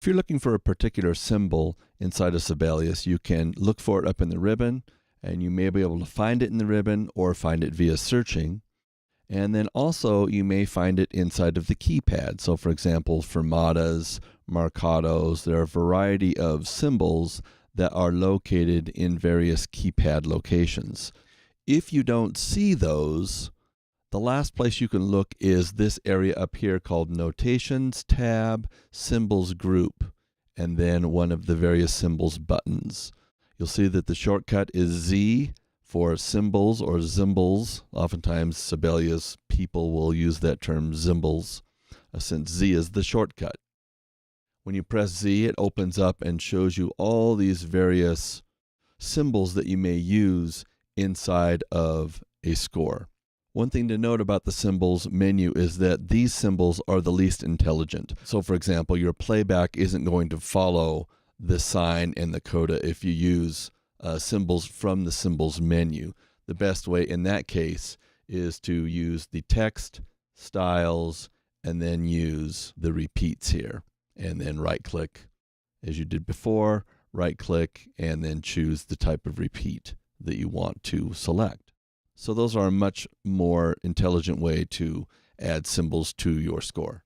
If you're looking for a particular symbol inside of Sibelius, you can look for it up in the ribbon, and you may be able to find it in the ribbon or find it via searching. And then also you may find it inside of the keypad. So for example, fermatas, marcatos, there are a variety of symbols that are located in various keypad locations. If you don't see those, the last place you can look is this area up here called Notations tab, Symbols Group, and then one of the various symbols buttons. You'll see that the shortcut is Z for symbols or symbols. Oftentimes Sibelius people will use that term symbols, since Z is the shortcut. When you press Z, it opens up and shows you all these various symbols that you may use inside of a score. One thing to note about the symbols menu is that these symbols are the least intelligent. So for example, your playback isn't going to follow the sign and the coda if you use symbols from the symbols menu. The best way in that case is to use the text, styles, and then use the repeats here. And then right click as you did before, right click, and then choose the type of repeat that you want to select. So those are a much more intelligent way to add symbols to your score.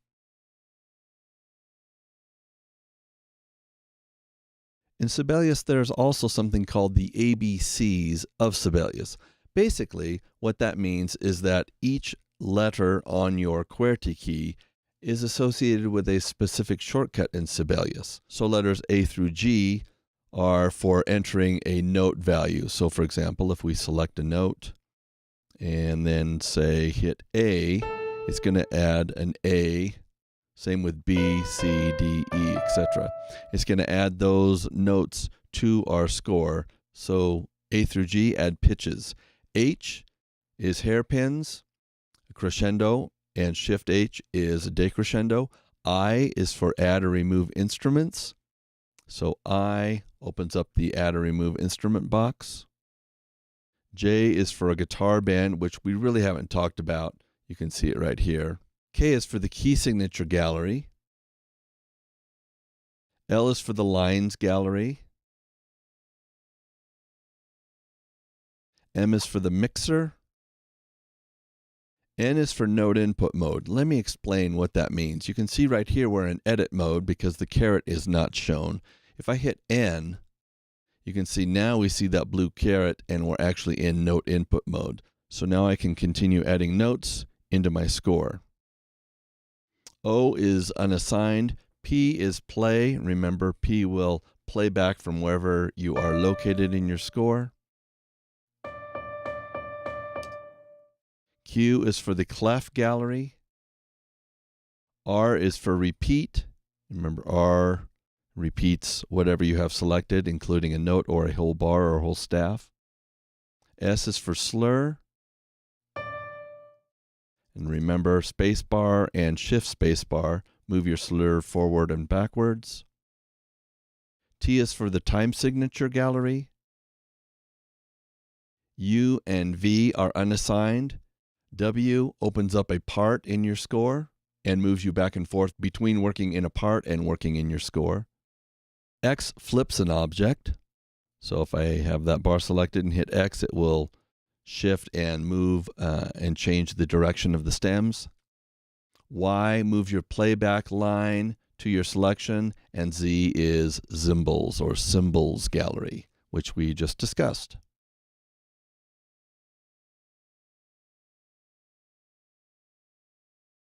In Sibelius, there's also something called the ABCs of Sibelius. Basically, what that means is that each letter on your QWERTY key is associated with a specific shortcut in Sibelius. So letters A through G are for entering a note value. So for example, if we select a note, and then say hit A, it's going to add an A. Same with B, C, D, E, etc. It's going to add those notes to our score. So A through G add pitches. H is hairpins, crescendo, and shift H is decrescendo. I is for add or remove instruments. So I opens up the add or remove instrument box. J is for a guitar band, which we really haven't talked about. You can see it right here. K is for the key signature gallery. L is for the lines gallery. M is for the mixer. N is for note input mode. Let me explain what that means. You can see right here we're in edit mode because the caret is not shown. If I hit N, you can see now we see that blue caret and we're actually in note input mode. So now I can continue adding notes into my score. O is unassigned. P is play. Remember, P will play back from wherever you are located in your score. Q is for the clef gallery. R is for repeat. Remember, R repeats whatever you have selected, including a note or a whole bar or a whole staff. S is for slur. And remember, spacebar and shift spacebar move your slur forward and backwards. T is for the time signature gallery. U and V are unassigned. W opens up a part in your score and moves you back and forth between working in a part and working in your score. X flips an object. So if I have that bar selected and hit X, it will shift and move and change the direction of the stems. Y, move your playback line to your selection. And Z is symbols or symbols gallery, which we just discussed.